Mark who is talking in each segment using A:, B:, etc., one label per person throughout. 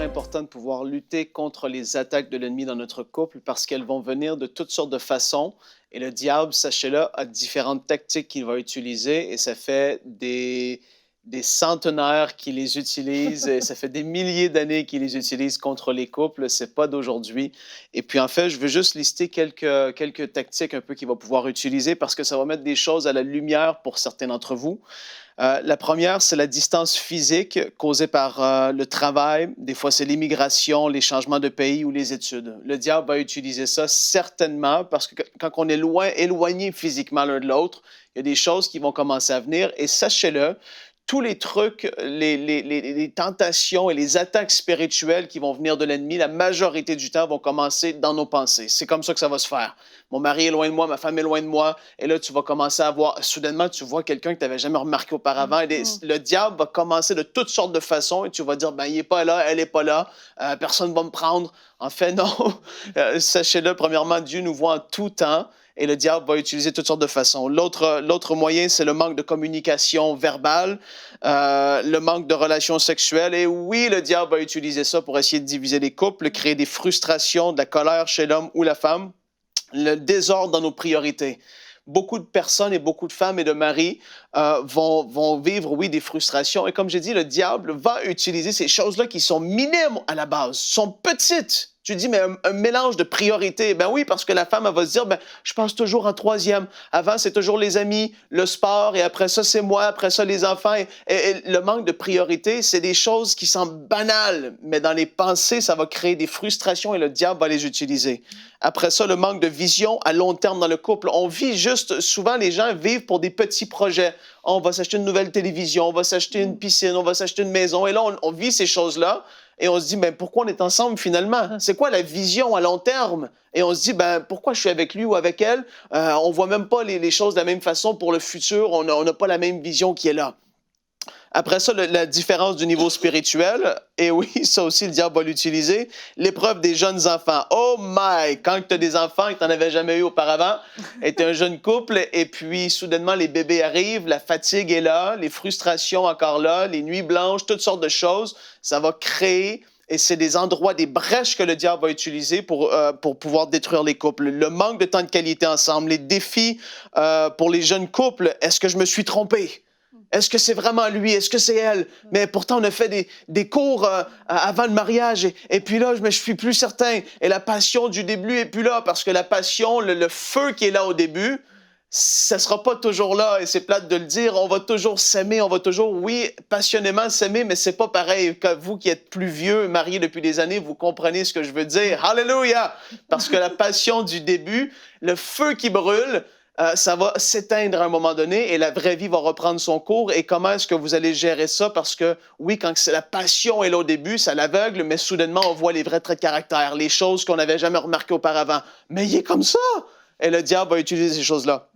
A: important de pouvoir lutter contre les attaques de l'ennemi dans notre couple parce qu'elles vont venir de toutes sortes de façons. Et le diable, sachez-le, a différentes tactiques qu'il va utiliser et ça fait des centenaires qu'il les utilise et ça fait des milliers d'années qu'il les utilise contre les couples. C'est pas d'aujourd'hui. Et puis en fait, je veux juste lister quelques tactiques un peu qu'il va pouvoir utiliser parce que ça va mettre des choses à la lumière pour certains d'entre vous. La première, c'est la distance physique causée par le travail. Des fois, c'est l'immigration, les changements de pays ou les études. Le diable va utiliser ça certainement parce que quand on est loin, éloigné physiquement l'un de l'autre, il y a des choses qui vont commencer à venir. Et sachez-le, tous les trucs, les tentations et les attaques spirituelles qui vont venir de l'ennemi, la majorité du temps vont commencer dans nos pensées. C'est comme ça que ça va se faire. Mon mari est loin de moi, ma femme est loin de moi, et là, tu vas commencer à voir, soudainement, tu vois quelqu'un que tu n'avais jamais remarqué auparavant, et le diable va commencer de toutes sortes de façons, et tu vas dire, ben, il n'est pas là, elle n'est pas là, personne ne va me prendre. En fait, non. Sachez-le, premièrement, Dieu nous voit en tout temps, et le diable va utiliser toutes sortes de façons. L'autre moyen, c'est le manque de communication verbale, le manque de relations sexuelles. Et oui, le diable va utiliser ça pour essayer de diviser les couples, créer des frustrations, de la colère chez l'homme ou la femme, le désordre dans nos priorités. Beaucoup de personnes et beaucoup de femmes et de maris vont vivre, oui, des frustrations. Et comme j'ai dit, le diable va utiliser ces choses-là qui sont minimes à la base, sont petites. Tu dis, mais un mélange de priorités. Ben oui, parce que la femme, elle va se dire, ben, je pense toujours en troisième. Avant, c'est toujours les amis, le sport, et après ça, c'est moi, après ça, les enfants. Et le manque de priorité, c'est des choses qui semblent banales, mais dans les pensées, ça va créer des frustrations et le diable va les utiliser. Après ça, le manque de vision à long terme dans le couple. On vit juste, souvent, les gens vivent pour des petits projets. On va s'acheter une nouvelle télévision, on va s'acheter une piscine, on va s'acheter une maison. Et là, on vit ces choses-là. Et on se dit, ben, pourquoi on est ensemble finalement? C'est quoi la vision à long terme? Et on se dit, ben, pourquoi je suis avec lui ou avec elle? On ne voit même pas les choses de la même façon pour le futur. On n'a pas la même vision qui est là. Après ça, la différence du niveau spirituel, et oui, ça aussi, le diable va l'utiliser. L'épreuve des jeunes enfants. Oh my! Quand tu as des enfants et que tu n'en avais jamais eu auparavant, et tu es un jeune couple, et puis soudainement, les bébés arrivent, la fatigue est là, les frustrations encore là, les nuits blanches, toutes sortes de choses. Ça va créer, et c'est des endroits, des brèches que le diable va utiliser pour pouvoir détruire les couples. Le manque de temps de qualité ensemble, les défis pour les jeunes couples. Est-ce que je me suis trompé? Est-ce que c'est vraiment lui? Est-ce que c'est elle? Mais pourtant, on a fait des cours avant le mariage et puis là, je ne suis plus certain. Et la passion du début n'est plus là parce que la passion, le feu qui est là au début, ça ne sera pas toujours là. Et c'est plate de le dire. On va toujours s'aimer, on va toujours, oui, passionnément s'aimer, mais c'est pas pareil. Que vous qui êtes plus vieux, mariés depuis des années, vous comprenez ce que je veux dire. Hallelujah! Parce que la passion du début, le feu qui brûle, ça va s'éteindre à un moment donné et la vraie vie va reprendre son cours. Et comment est-ce que vous allez gérer ça? Parce que, oui, quand la passion est là au début, ça l'aveugle, mais soudainement, on voit les vrais traits de caractère, les choses qu'on n'avait jamais remarquées auparavant. Mais il est comme ça! Et le diable va utiliser ces choses-là.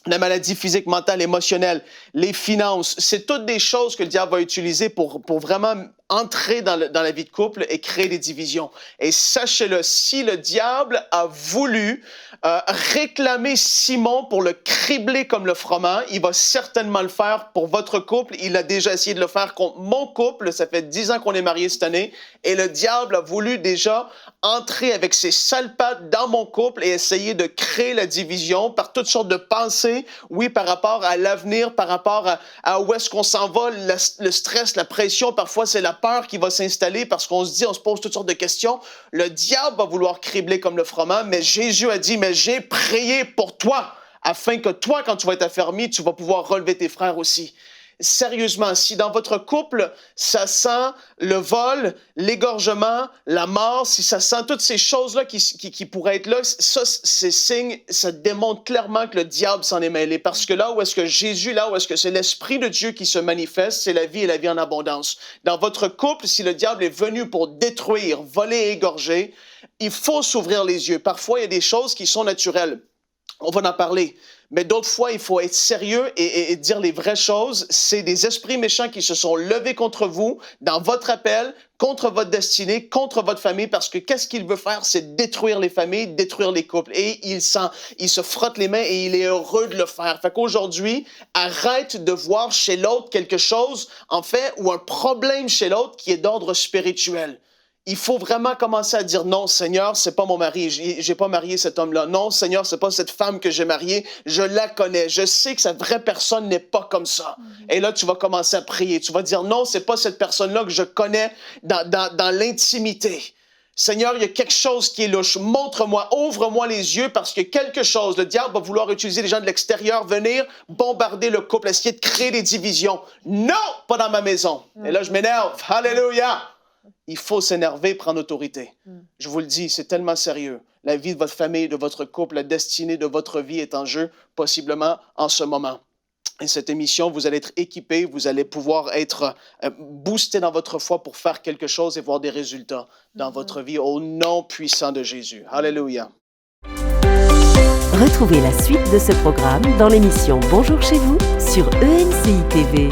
A: La maladie physique, mentale, émotionnelle, les finances, c'est toutes des choses que le diable va utiliser pour vraiment entrer dans la vie de couple et créer des divisions. Et sachez-le, si le diable a voulu réclamer Simon pour le cribler comme le froment, il va certainement le faire pour votre couple. Il a déjà essayé de le faire contre mon couple. Ça fait 10 ans qu'on est mariés cette année. Et le diable a voulu déjà entrer avec ses sales pattes dans mon couple et essayer de créer la division par toutes sortes de pensées. Oui, par rapport à l'avenir, par rapport à où est-ce qu'on s'en va, le stress, la pression. Parfois, c'est la peur qui va s'installer parce qu'on se dit, on se pose toutes sortes de questions. Le diable va vouloir cribler comme le froment, mais Jésus a dit, mais j'ai prié pour toi, afin que toi, quand tu vas être affermi, tu vas pouvoir relever tes frères aussi. Sérieusement, si dans votre couple, ça sent le vol, l'égorgement, la mort, si ça sent toutes ces choses-là qui pourraient être là, ça, c'est signe, ça démontre clairement que le diable s'en est mêlé. Parce que là où est-ce que Jésus, là où est-ce que c'est l'Esprit de Dieu qui se manifeste, c'est la vie et la vie en abondance. Dans votre couple, si le diable est venu pour détruire, voler et égorger, il faut s'ouvrir les yeux. Parfois, il y a des choses qui sont naturelles. On va en parler. Mais d'autres fois, il faut être sérieux et dire les vraies choses. C'est des esprits méchants qui se sont levés contre vous, dans votre appel, contre votre destinée, contre votre famille, parce que qu'est-ce qu'il veut faire? C'est détruire les familles, détruire les couples. Et il se frotte les mains et il est heureux de le faire. Fait qu'aujourd'hui, arrête de voir chez l'autre quelque chose, en fait, ou un problème chez l'autre qui est d'ordre spirituel. il faut vraiment commencer à dire non, Seigneur, c'est pas mon mari, j'ai pas marié cet homme-là. Non, Seigneur, c'est pas cette femme que j'ai mariée, je la connais, je sais que cette vraie personne n'est pas comme ça. Et là, tu vas commencer à prier, tu vas dire non, c'est pas cette personne-là que je connais dans l'intimité. Seigneur, il y a quelque chose qui est louche. Montre-moi, ouvre-moi les yeux parce que quelque chose, le diable va vouloir utiliser les gens de l'extérieur, venir bombarder le couple, essayer de créer des divisions. Non, pas dans ma maison. Et là, je m'énerve. Alléluia. Il faut s'énerver, prendre autorité. Je vous le dis, c'est tellement sérieux. La vie de votre famille, de votre couple, la destinée de votre vie est en jeu, possiblement en ce moment. Et cette émission, vous allez être équipés, vous allez pouvoir être boosté dans votre foi pour faire quelque chose et voir des résultats dans votre vie au nom puissant de Jésus. Alléluia.
B: Retrouvez la suite de ce programme dans l'émission Bonjour chez vous sur ENCI TV.